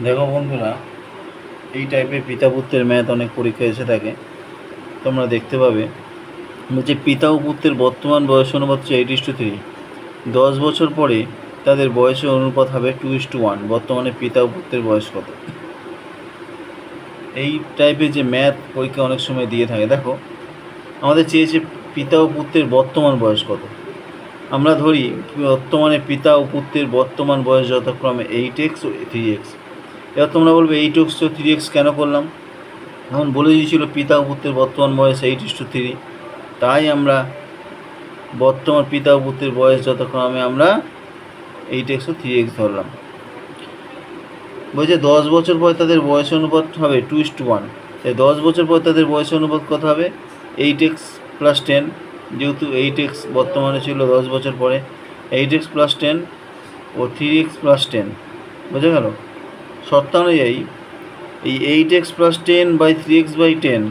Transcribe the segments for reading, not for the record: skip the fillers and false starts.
দেখো বন্ধুরা, এই টাইপের পিতা পুত্রের ম্যাথ অনেক পরীক্ষা এসে থাকে। তোমরা দেখতে পাবে যে পিতা ও পুত্রের বর্তমান বয়স অনুপাত হচ্ছে 8:3। 10 বছর পরে তাদের বয়সের অনুপাত হবে 2:1। বর্তমানে পিতা ও পুত্রের বয়স কত? এই টাইপের যে ম্যাথ পরীক্ষা অনেক সময় দিয়ে থাকে। দেখো, আমাদের চেয়েছে পিতা ও পুত্রের বর্তমান বয়স কত। আমরা ধরি বর্তমানে পিতা ও পুত্রের বর্তমান বয়স যথাক্রমে 8x ও 3x। এবার তোমরা বলবে 8x ও 3x কেন করলাম? এখন বলে দিয়েছিল পিতা ও পুত্রের বর্তমান বয়স 8:3, তাই আমরা বর্তমান পিতা ও পুত্রের বয়স যথাক্রমে আমরা 8x ও 3x ধরলাম। বলছে 10 বছর পর তাদের বয়স অনুপাত হবে 2:1। তাই 10 বছর পর তাদের বয়স অনুপাত কত হবে? 8x + 10। যেহেতু 8x বর্তমানে ছিল 10 বছর পরে, 8x + 10 ও 3x + 10। বোঝা গেল? শর্ত অনুযায়ী এই 8x + 10/3x/10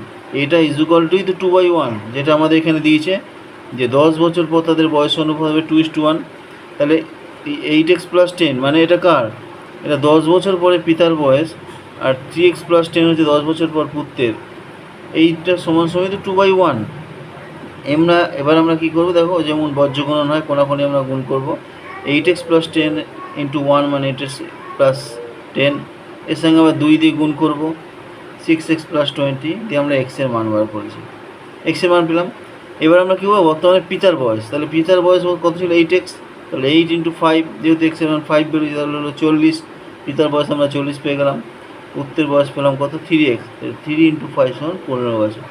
এটা = তো 2/1, যেটা আমাদের এখানে দিয়েছে যে 10 বছর পর তাদের বয়স অনুপাত হবে 2:1। তাহলে এই 8x + 10 মানে এটা কার? এটা 10 বছর পরে পিতার বয়স, আর 3x + 10 হচ্ছে 10 বছর পর পুত্রের। এইটা সমান সমান তো 2/1। এবার আমরা কী করবো? দেখো, যেমন বজ্রগুণন হয়, কোনাকুনি আমরা গুণ করবো। 8x + 10 × 1 মানে 8x + 10, এর সঙ্গে আবার 2 দিয়ে গুণ করব। 6x + 20 দিয়ে আমরা এক্সের মান বার করেছি, এক্সের মান পেলাম। এবার আমরা কী করবো? বর্তমানে পিতার বয়স, তাহলে পিতার বয়স কত ছিল? 8x। তাহলে 8 × 5, যেহেতু এক্সের মান 5 বেরোচ্ছে, তাহলে হলো 40। পিতার বয়স আমরা 40 পেয়ে গেলাম। পুত্রের বয়স পেলাম কত? 3x। 3 × 5 = 15 বছর।